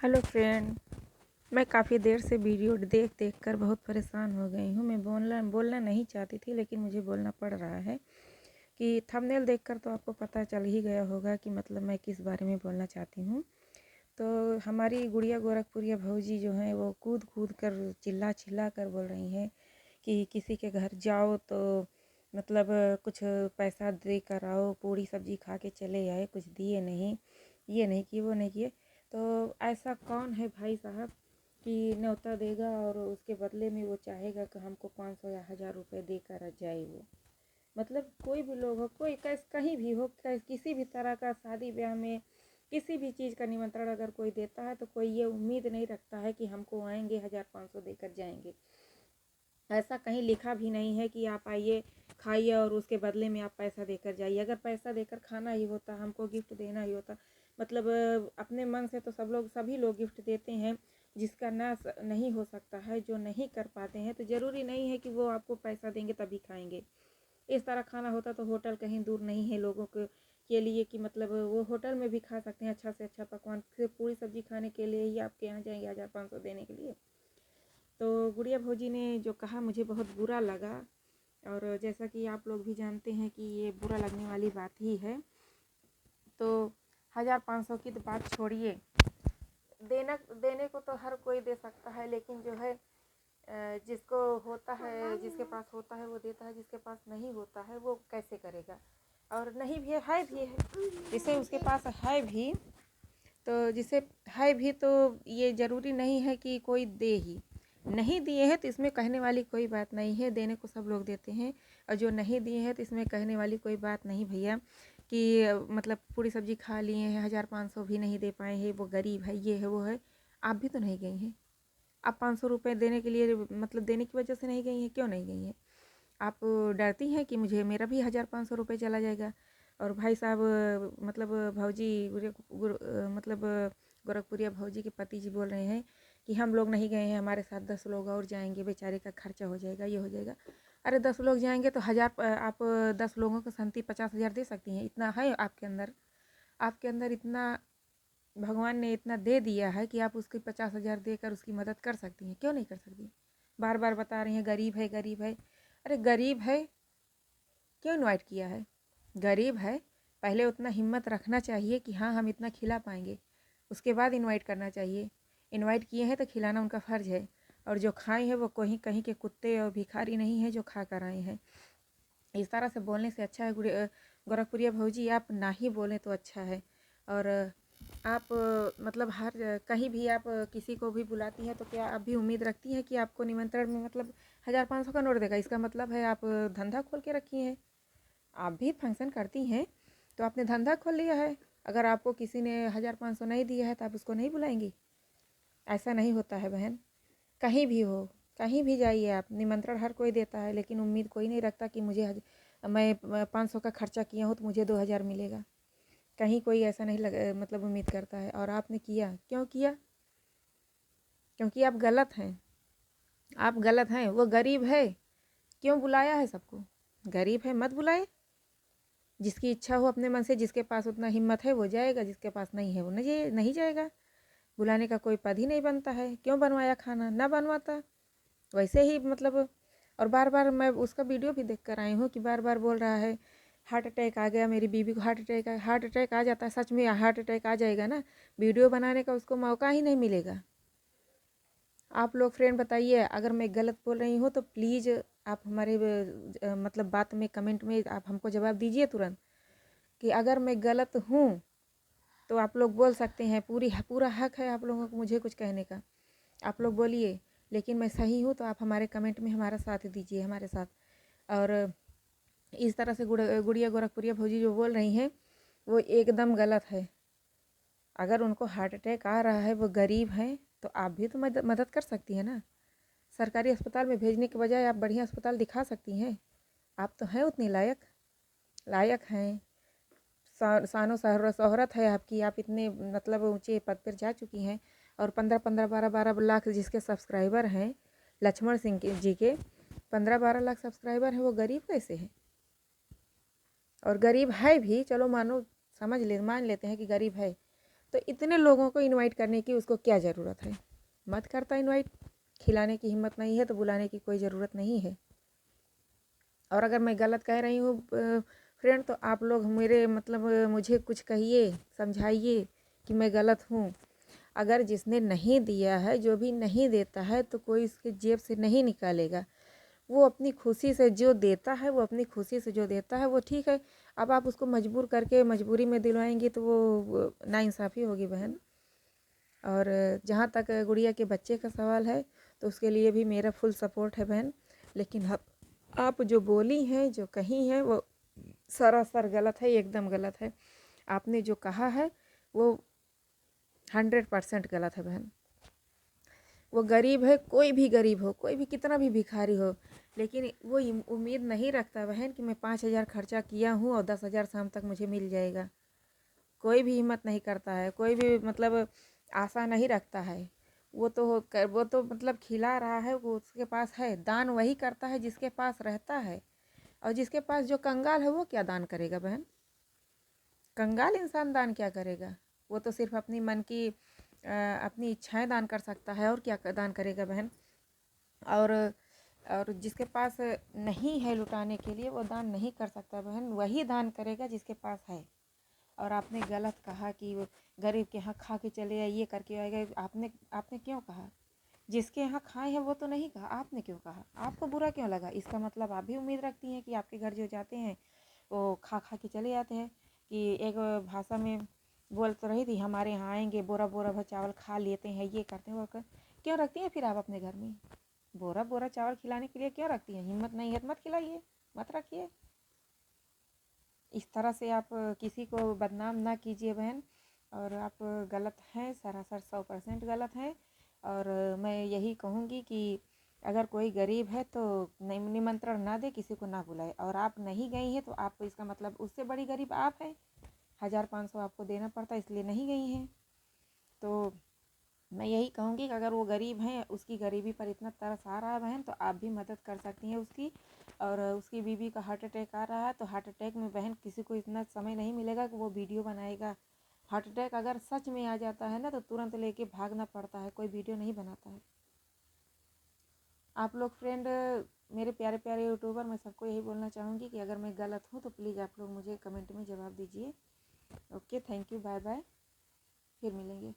Hello friend, मैं काफ़ी देर से वीडियो देख देख कर बहुत परेशान हो गई हूँ। मैं बोलना नहीं चाहती थी, लेकिन मुझे बोलना पड़ रहा है कि थंबनेल देखकर तो आपको पता चल ही गया होगा कि मतलब मैं किस बारे में बोलना चाहती हूँ। तो हमारी गुड़िया गोरखपुरिया भौजी जो हैं वो कूद कूद कर चिल्ला चिल्ला कर बोल रही हैं कि किसी के घर जाओ तो मतलब कुछ पैसा दे कर आओ, पूरी सब्जी खा के चले आए, कुछ दिए नहीं, ये नहीं किए वो नहीं किए। तो ऐसा कौन है भाई साहब कि न्योता देगा और उसके बदले में वो चाहेगा कि हमको 500 या 1000 रुपये देकर जाए वो। मतलब कोई भी लोग हो, कोई कहीं भी हो, किसी भी तरह का शादी ब्याह में किसी भी चीज़ का निमंत्रण अगर कोई देता है तो कोई ये उम्मीद नहीं रखता है कि हमको आएंगे 1500 देकर जाएंगे। ऐसा कहीं लिखा भी नहीं है कि आप आइए खाइए और उसके बदले में आप पैसा देकर जाइए। अगर पैसा देकर खाना ही होता, हमको गिफ्ट देना ही होता, मतलब अपने मन से तो सभी लोग गिफ्ट देते हैं। जिसका ना नहीं हो सकता है, जो नहीं कर पाते हैं, तो ज़रूरी नहीं है कि वो आपको पैसा देंगे तभी खाएंगे। इस तरह खाना होता तो होटल कहीं दूर नहीं है लोगों के लिए कि मतलब वो होटल में भी खा सकते हैं अच्छा से अच्छा पकवान, सिर्फ पूरी सब्जी खाने के लिए ही आपके यहाँ जाएंगे 1500 देने के लिए। तो गुड़िया भौजी ने जो कहा मुझे बहुत बुरा लगा, और जैसा कि आप लोग भी जानते हैं कि ये बुरा लगने वाली बात ही है। तो 1500 की तो बात छोड़िए, देने को तो हर कोई दे सकता है, लेकिन जो है जिसको होता है, जिसके पास होता है वो देता है, जिसके पास नहीं होता है वो कैसे करेगा। और नहीं भी है भी है, जिसे उसके पास है भी, तो जिसे है भी तो ये ज़रूरी नहीं है कि कोई दे ही। नहीं दिए हैं तो इसमें कहने वाली कोई बात नहीं है, देने को सब लोग देते हैं। और जो नहीं दिए हैं तो इसमें कहने वाली कोई बात नहीं भैया कि मतलब पूरी सब्जी खा लिए हैं, 1500 भी नहीं दे पाए हैं, वो गरीब है, ये है वो है। आप भी तो नहीं गई हैं। आप 500 रुपये देने के लिए मतलब देने की वजह से नहीं गई हैं, क्यों नहीं गई हैं? आप डरती हैं कि मुझे मेरा भी 1500 रुपये चला जाएगा। और भाई साहब मतलब भौजी मतलब गोरखपुरिया भौजी के पति जी बोल रहे हैं कि हम लोग नहीं गए हैं, हमारे साथ 10 लोग और जाएंगे, बेचारे का खर्चा हो जाएगा, ये हो जाएगा। अरे 10 लोग जाएंगे तो आप 10 लोगों को संति 50,000 दे सकती हैं? इतना है आपके अंदर इतना भगवान ने इतना दे दिया है कि आप उसकी 50,000 देकर उसकी मदद कर सकती हैं, क्यों नहीं कर सकती? बार बार बता रही हैं गरीब है गरीब है। अरे गरीब है, क्यों इनवाइट किया है? गरीब है, पहले उतना हिम्मत रखना चाहिए कि हाँ हम इतना खिला पाएंगे, उसके बाद इनवाइट करना चाहिए। इनवाइट किए हैं तो खिलाना उनका फ़र्ज़ है। और जो खाए हैं वो कहीं कहीं के कुत्ते और भिखारी नहीं हैं जो खा कर आए हैं। इस तरह से बोलने से अच्छा है गोरखपुरिया भौजी आप ना ही बोलें तो अच्छा है। और आप मतलब हर कहीं भी आप किसी को भी बुलाती हैं तो क्या आप भी उम्मीद रखती हैं कि आपको निमंत्रण में मतलब 1500 का नोट देगा? इसका मतलब है आप धंधा खोल के रखी हैं। आप भी फंक्शन करती हैं तो आपने धंधा खोल लिया है। अगर आपको किसी ने 1500 नहीं दिया है तो आप उसको नहीं बुलाएंगी? ऐसा नहीं होता है बहन। कहीं भी हो, कहीं भी जाइए आप, निमंत्रण हर कोई देता है, लेकिन उम्मीद कोई नहीं रखता कि मैं 500 का खर्चा किया हूँ तो मुझे 2000 मिलेगा। कहीं कोई ऐसा नहीं मतलब उम्मीद करता है। और आपने किया, क्यों किया? क्योंकि आप गलत हैं। आप गलत हैं। वो गरीब है, क्यों बुलाया है सबको? गरीब है मत बुलाए। जिसकी इच्छा हो अपने मन से, जिसके पास उतना हिम्मत है वो जाएगा, जिसके पास नहीं है वो नहीं जाएगा। बुलाने का कोई पद ही नहीं बनता है। क्यों बनवाया खाना? ना बनवाता वैसे ही मतलब। और बार बार मैं उसका वीडियो भी देख कर आई हूँ कि बार बार बोल रहा है हार्ट अटैक आ गया, मेरी बीबी को हार्ट अटैक आ जाता है। सच में हार्ट अटैक आ जाएगा ना, वीडियो बनाने का उसको मौका ही नहीं मिलेगा। आप लोग फ्रेंड बताइए, अगर मैं गलत बोल रही हूँ तो प्लीज़ आप हमारे मतलब बात में कमेंट में आप हमको जवाब दीजिए तुरंत कि अगर मैं गलत हूँ तो आप लोग बोल सकते हैं। पूरा हक है आप लोगों को मुझे कुछ कहने का, आप लोग बोलिए। लेकिन मैं सही हूँ तो आप हमारे कमेंट में हमारा साथ दीजिए, हमारे साथ। और इस तरह से गुड़िया गोरखपुरिया भौजी जो बोल रही हैं वो एकदम गलत है। अगर उनको हार्ट अटैक आ रहा है, वो गरीब हैं, तो आप भी तो मदद कर सकती हैं ना। सरकारी अस्पताल में भेजने के बजाय आप बढ़िया अस्पताल दिखा सकती हैं। आप तो हैं उतनी लायक हैं। शानो शोहरत है आपकी, आप इतने मतलब ऊंचे पद पर जा चुकी हैं। और 15-15 12-12 लाख जिसके सब्सक्राइबर हैं, लक्ष्मण सिंह जी के 15-12 लाख सब्सक्राइबर हैं, वो गरीब कैसे हैं? और गरीब है भी, चलो मान लेते हैं कि गरीब है, तो इतने लोगों को इनवाइट करने की उसको क्या ज़रूरत है? मत करता इनवाइट। खिलाने की हिम्मत नहीं है तो बुलाने की कोई ज़रूरत नहीं है। और अगर मैं गलत कह रही हूँ फ्रेंड, तो आप लोग मेरे मतलब मुझे कुछ कहिए, समझाइए कि मैं गलत हूँ। अगर जिसने नहीं दिया है, जो भी नहीं देता है, तो कोई उसके जेब से नहीं निकालेगा। वो अपनी खुशी से जो देता है, वो अपनी खुशी से जो देता है वो ठीक है। अब आप उसको मजबूर करके मजबूरी में दिलवाएंगी तो वो नाइंसाफ़ी होगी बहन। और जहाँ तक गुड़िया के बच्चे का सवाल है, तो उसके लिए भी मेरा फुल सपोर्ट है बहन। लेकिन आप जो बोली हैं, जो कही हैं, वो सरासर गलत है, एकदम गलत है। आपने जो कहा है वो 100% गलत है बहन। वो गरीब है, कोई भी गरीब हो, कोई भी कितना भी भिखारी हो, लेकिन वो उम्मीद नहीं रखता बहन कि मैं 5,000 खर्चा किया हूँ और 10,000 शाम तक मुझे मिल जाएगा। कोई भी हिम्मत नहीं करता है, कोई भी मतलब आशा नहीं रखता है। वो तो मतलब खिला रहा है, वो उसके पास है। दान वही करता है जिसके पास रहता है। और जिसके पास जो कंगाल है वो क्या दान करेगा बहन? कंगाल इंसान दान क्या करेगा? वो तो सिर्फ अपनी मन की अपनी इच्छाएं दान कर सकता है, और क्या दान करेगा बहन? और जिसके पास नहीं है लुटाने के लिए, वो दान नहीं कर सकता बहन। वही दान करेगा जिसके पास है। और आपने गलत कहा कि वो गरीब के यहाँ खा के चले आए, ये करके आएगा। आपने क्यों कहा? जिसके यहाँ खाए हैं वो तो नहीं कहा, आपने क्यों कहा? आपको बुरा क्यों लगा? इसका मतलब आप भी उम्मीद रखती हैं कि आपके घर जो जाते हैं वो खा खा के चले जाते हैं। कि एक भाषा में बोल तो रही थी, हमारे यहाँ आएंगे बोरा बोरा भर चावल खा लेते हैं, ये करते हैं वो कर। क्यों रखती हैं फिर आप अपने घर में बोरा बोरा चावल खिलाने के लिए? क्यों रखती हैं? हिम्मत नहीं है तो मत खिलाइए, मत रखिए। इस तरह से आप किसी को बदनाम ना कीजिए बहन। और आप गलत हैं, सरासर 100% गलत हैं। और मैं यही कहूँगी कि अगर कोई गरीब है तो निमंत्रण ना दे, किसी को ना बुलाए। और आप नहीं गई हैं तो आपको इसका मतलब उससे बड़ी गरीब आप हैं। 1,500 आपको देना पड़ता इसलिए नहीं गई हैं। तो मैं यही कहूँगी कि अगर वो गरीब हैं, उसकी गरीबी पर इतना तरस आ रहा है बहन, तो आप भी मदद कर सकती हैं उसकी। और उसकी बीवी का हार्ट अटैक आ रहा है, तो हार्ट अटैक में बहन किसी को इतना समय नहीं मिलेगा कि वो वीडियो बनाएगा। हार्ट अटैक अगर सच में आ जाता है ना, तो तुरंत लेके भागना पड़ता है, कोई वीडियो नहीं बनाता है। आप लोग फ्रेंड, मेरे प्यारे प्यारे यूट्यूबर, मैं सबको यही बोलना चाहूँगी कि अगर मैं गलत हूँ तो प्लीज़ आप लोग मुझे कमेंट में जवाब दीजिए। Okay, thank you, bye bye, फिर मिलेंगे।